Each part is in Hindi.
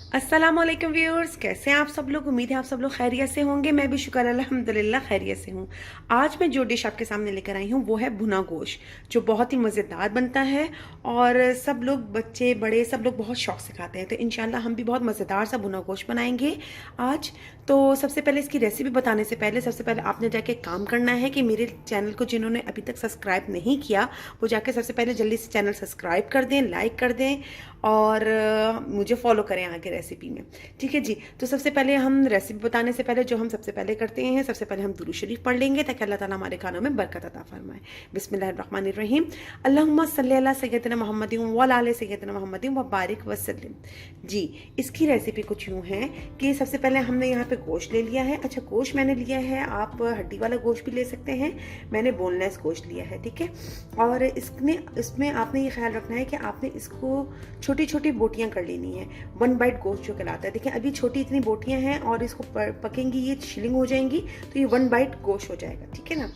अस्सलामुअलैकुम व्यूअर्स, कैसे हैं आप सब लोग। उम्मीद है आप सब लोग खैरियत से होंगे। मैं भी शुक्र अल्हम्दुलिल्लाह खैरियत से हूँ। आज मैं जो डिश आपके सामने लेकर आई हूँ वो है भुना गोश्त, जो बहुत ही मज़ेदार बनता है और सब लोग, बच्चे बड़े, सब लोग बहुत शौक से खाते हैं। तो इंशाल्लाह हम भी बहुत मज़ेदार सा भुना गोश्त बनाएंगे आज। तो सबसे पहले इसकी रेसिपी बताने से पहले सबसे पहले आपने जाके काम करना है कि मेरे चैनल को जिन्होंने अभी तक सब्सक्राइब नहीं किया वो जाके सबसे पहले जल्दी से चैनल सब्सक्राइब कर दें, लाइक कर दें और मुझे फॉलो करें आगे रेसिपी में। ठीक है जी। तो सबसे पहले हम रेसिपी बताने से पहले जो हम सबसे पहले करते हैं, सबसे पहले हम दुरूद शरीफ पढ़ लेंगे ताकि अल्लाह ताला हमारे खानों में बरकत अता फरमाए। बिस्मिल्लाहिर्रहमानिर्रहीम। अल्लाहुम्मा सल्ली अला सय्यदिना मुहम्मदिन व अला आलि सय्यदिना मुहम्मदिन व बारिक वसल्लिम। जी, इसकी रेसिपी कुछ यूँ है कि सबसे पहले हमने यहाँ पे गोश्त ले लिया है। अच्छा, गोश्त मैंने लिया है, आप हड्डी वाला गोश्त भी ले सकते हैं, मैंने बोनलेस गोश्त लिया है। ठीक है। और इसमें आपने ये ख्याल रखना है कि आपने इसको छोटी छोटी बोटियां कर लेनी है। 1 बाइट गोश्त जो कहलाता है, देखिए अभी छोटी इतनी बोटियां हैं और इसको पकेंगी, ये शिलिंग हो जाएंगी तो ये 1 बाइट गोश्त हो जाएगा। ठीक है ना।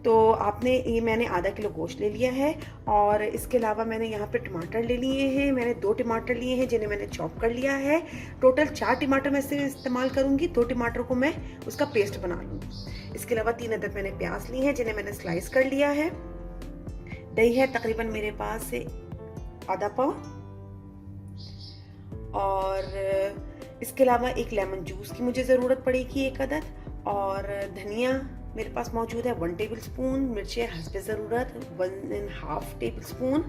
तो आपने ये, मैंने आधा किलो गोश्त ले लिया है और इसके अलावा मैंने यहाँ पे टमाटर ले लिए हैं। मैंने 2 टमाटर लिए हैं जिन्हें मैंने चॉप कर लिया है। टोटल 4 टमाटर मैं इससे इस्तेमाल करूँगी। 2 टमाटर को मैं उसका पेस्ट बना लूँगी। इसके अलावा 3 अदद मैंने प्याज लिए हैं जिन्हें मैंने स्लाइस कर लिया है। दही है तकरीबन मेरे पास से आधा पाव। और इसके अलावा एक लेमन जूस की मुझे ज़रूरत पड़ेगी 1 अदद। और धनिया मेरे पास मौजूद है 1 टेबल स्पून। मिर्चें हस्बे ज़रूरत 1.5 टेबल स्पून।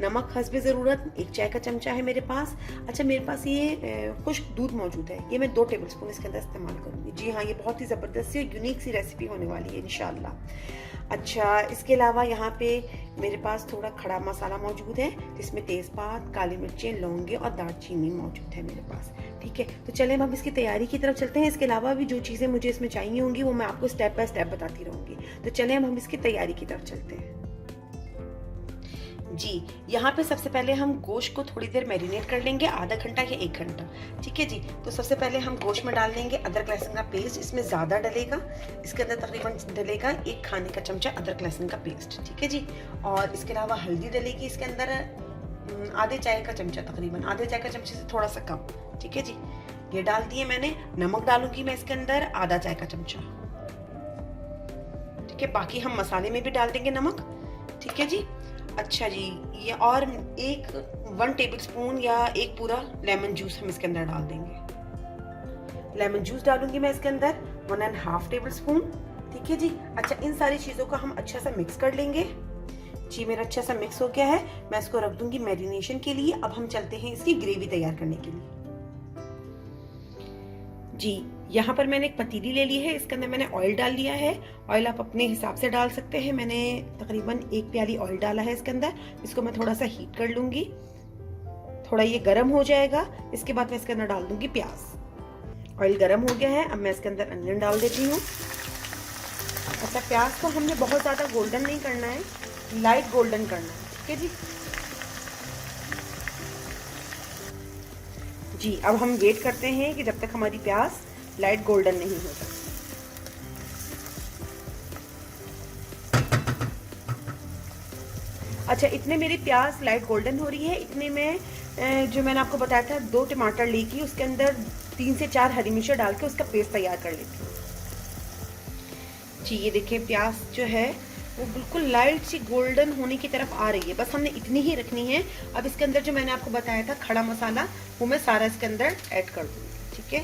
नमक हस्बे ज़रूरत 1 चाय का चमचा है मेरे पास। अच्छा, मेरे पास ये खुश्क दूध मौजूद है, ये मैं 2 टेबल स्पून इसके अंदर इस्तेमाल करूँगी। जी हाँ, ये बहुत ही ज़बरदस्त सी यूनिक सी रेसिपी होने वाली है इंशाल्लाह। अच्छा, इसके अलावा यहाँ पे मेरे पास थोड़ा खड़ा मसाला मौजूद है जिसमें तेज़पात, काली मिर्चें, लौंगे और दालचीनी मौजूद है मेरे पास। ठीक है। तो चलें हम इसकी तैयारी की तरफ चलते हैं। इसके अलावा भी जो चीज़ें मुझे इसमें चाहिए होंगी वो मैं आपको स्टेप बाय स्टेप बताती रहूँगी। तो चलें हम इसकी तैयारी की तरफ चलते हैं। जी, यहाँ पे सबसे पहले हम गोश्त को थोड़ी देर मैरिनेट कर लेंगे, आधा घंटा या 1 घंटा। ठीक है जी। तो सबसे पहले हम गोश्त में डाल देंगे अदरक लहसुन का पेस्ट। इसमें ज़्यादा डलेगा, इसके अंदर तकरीबन डलेगा 1 खाने का चमचा अदरक लहसुन का पेस्ट। ठीक है जी। और इसके अलावा हल्दी डलेगी इसके अंदर आधे चाय का चमचा, तकरीबन आधे चाय का चमचे से थोड़ा सा कम। ठीक है जी। ये डाल दिए मैंने। नमक डालूंगी मैं इसके अंदर आधा चाय का चमचा। ठीक है। बाकी हम मसाले में भी डाल देंगे नमक। ठीक है जी। अच्छा जी, ये और 1 टेबल स्पून या 1 पूरा लेमन जूस हम इसके अंदर डाल देंगे। लेमन जूस डालूंगी मैं इसके अंदर 1.5 टेबल स्पून। ठीक है जी। अच्छा, इन सारी चीज़ों का हम अच्छा सा मिक्स कर लेंगे। जी, मेरा अच्छा सा मिक्स हो गया है, मैं इसको रख दूंगी मैरिनेशन के लिए। अब हम चलते हैं इसकी ग्रेवी तैयार करने के लिए। जी, यहाँ पर मैंने एक पतीली ले ली है, इसके अंदर मैंने ऑयल डाल लिया है। ऑयल आप अपने हिसाब से डाल सकते हैं। मैंने तकरीबन 1 प्याली ऑयल डाला है इसके अंदर। इसको मैं थोड़ा सा हीट कर लूंगी, थोड़ा ये गर्म हो जाएगा। इसके बाद मैं इसके अंदर डाल दूंगी प्याज। ऑयल गर्म हो गया है, अब मैं इसके अंदर अनियन डाल देती हूँ। अच्छा, प्याज को हमने बहुत ज़्यादा गोल्डन नहीं करना है, लाइट गोल्डन करना है। ठीक है जी। जी, अब हम वेट करते हैं कि जब तक हमारी प्याज लाइट गोल्डन नहीं हो जाती। अच्छा, इतने मेरी प्याज लाइट गोल्डन हो रही है, इतने में जो मैंने आपको बताया था 2 टमाटर लेके उसके अंदर 3 से 4 हरी मिर्च डाल के उसका पेस्ट तैयार कर लेती हूँ। जी, ये देखिए प्याज जो है वो बिल्कुल लाइट सी गोल्डन होने की तरफ आ रही है। बस हमने इतनी ही रखनी है। अब इसके अंदर जो मैंने आपको बताया था खड़ा मसाला, वो मैं सारा इसके अंदर ऐड कर दूँगी। ठीक है।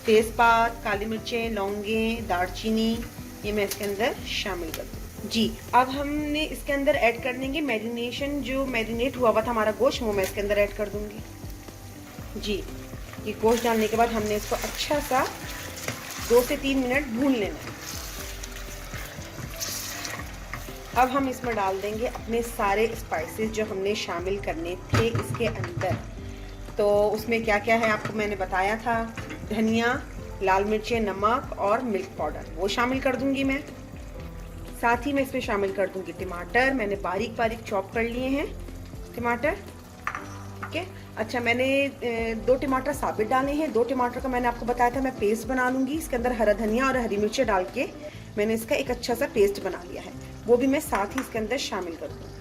तेज़पात, काली मिर्चें, लौंगे, दालचीनी, ये मैं इसके अंदर शामिल कर दूँ। जी, अब हमने इसके अंदर ऐड कर देंगे मैरिनेशन, जो मैरिनेट हुआ हुआ था हमारा गोश्त, वो मैं इसके अंदर ऐड कर दूँगी। जी, ये गोश्त डालने के बाद हमने इसको अच्छा सा 2 से 3 मिनट भून लेना है। अब हम इसमें डाल देंगे अपने सारे स्पाइसेस जो हमने शामिल करने थे इसके अंदर। तो उसमें क्या क्या है आपको मैंने बताया था, धनिया, लाल मिर्चें, नमक और मिल्क पाउडर, वो शामिल कर दूंगी मैं। साथ ही मैं इसमें शामिल कर दूंगी टमाटर, मैंने बारीक बारीक चॉप कर लिए हैं टमाटर। ठीक है। अच्छा, मैंने 2 टमाटर साबित डाले हैं। 2 टमाटर का मैंने आपको बताया था मैं पेस्ट बना लूँगी। इसके अंदर हरा धनिया और हरी मिर्चें डाल के मैंने इसका एक अच्छा सा पेस्ट बना लिया है, वो भी मैं साथ ही इसके अंदर शामिल कर दूँगी।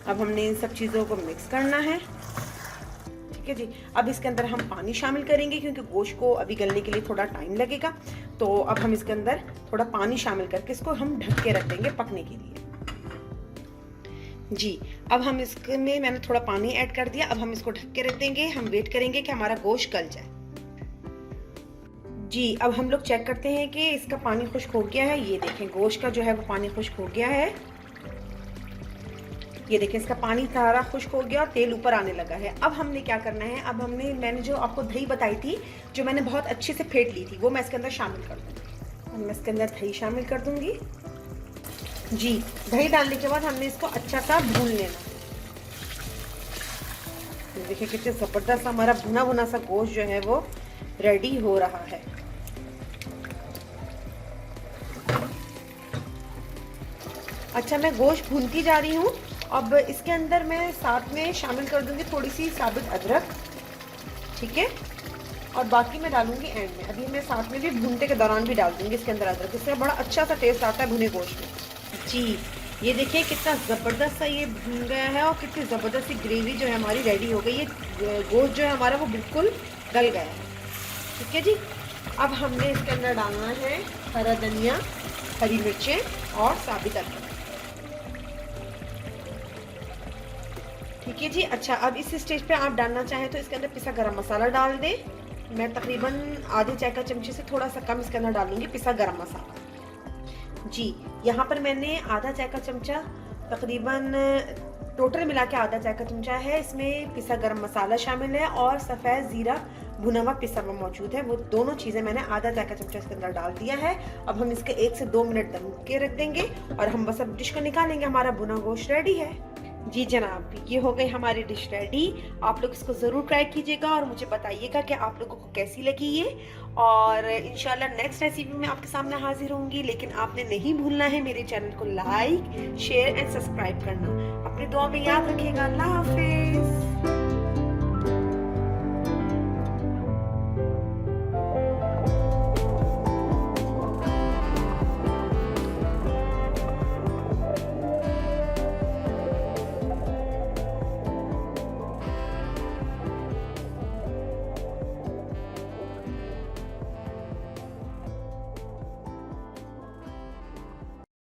अब हमने इन सब चीज़ों को मिक्स करना है। ठीक है जी। अब इसके अंदर हम पानी शामिल करेंगे क्योंकि गोश्त को अभी गलने के लिए थोड़ा टाइम लगेगा। तो अब हम इसके अंदर थोड़ा पानी शामिल करके इसको हम ढक के रख देंगे पकने के लिए जी। अब हम इसमें मैंने थोड़ा पानी ऐड कर दिया। अब हम इसको ढक के रख देंगे। हम वेट करेंगे कि हमारा गोश्त गल जाए जी। अब हम लोग चेक करते हैं कि इसका पानी खुश्क हो गया है। ये देखें गोश्त का जो है वो पानी खुश्क हो गया है। ये देखें इसका पानी सारा खुश्क हो गया और तेल ऊपर आने लगा है। अब हमने क्या करना है, अब मैंने जो आपको दही बताई थी, जो मैंने बहुत अच्छे से फेंट ली थी, वो मैं इसके अंदर शामिल कर दूँगी। अब मैं इसके अंदर दही शामिल कर दूँगी जी। दही डालने के बाद हमने इसको अच्छा सा भून लेना। देखिए कितने ज़बरदस्त हमारा भुना भुना सा गोश्त जो है वो रेडी हो रहा है। अच्छा, मैं गोश्त भूनती जा रही हूँ। अब इसके अंदर मैं साथ में शामिल कर दूंगी थोड़ी सी साबित अदरक, ठीक है, और बाकी मैं डालूंगी एंड में। अभी मैं साथ में भी भूनते के दौरान भी डाल दूंगी इसके अंदर अदरक। इससे बड़ा अच्छा सा टेस्ट आता है भुने गोश्त में जी। ये देखिए कितना ज़बरदस्त सा ये भून गया है और कितनी ज़बरदस्त सी ग्रेवी जो है हमारी रेडी हो गई। ये गोश्त जो है हमारा वो बिल्कुल गल गया है, ठीक है जी। अब हमने इसके अंदर डालना है हरा धनिया, हरी मिर्चें और साबित अदरक, ठीक है जी। अच्छा, अब इस स्टेज पे आप डालना चाहें तो इसके अंदर पिसा गरम मसाला डाल दें। मैं तकरीबन आधे चाय का चमचे से थोड़ा सा कम इसके अंदर डालूंगी पिसा गरम मसाला जी। यहाँ पर मैंने आधा चाय का चमचा, तकरीबन टोटल मिला के आधा चाय का चमचा है, इसमें पिसा गरम मसाला शामिल है और सफ़ेद ज़ीरा भुना हुआ पिसा हुआ मौजूद है। वो दोनों चीज़ें मैंने आधा चाय का चमचा इसके अंदर डाल दिया है। अब हम इसके 1 से 2 मिनट दम के रख देंगे और हम बस अब डिश को निकालेंगे। हमारा भुना गोश्त रेडी है जी जनाब। ये हो गई हमारी डिश रेडी। आप लोग इसको ज़रूर ट्राई कीजिएगा और मुझे बताइएगा कि आप लोगों को कैसी लगी ये। और इंशाल्लाह नेक्स्ट रेसिपी में आपके सामने हाजिर होंगी। लेकिन आपने नहीं भूलना है मेरे चैनल को लाइक, शेयर एंड सब्सक्राइब करना। अपनी दुआ में याद रखिएगा। अल्लाह हाफिज़।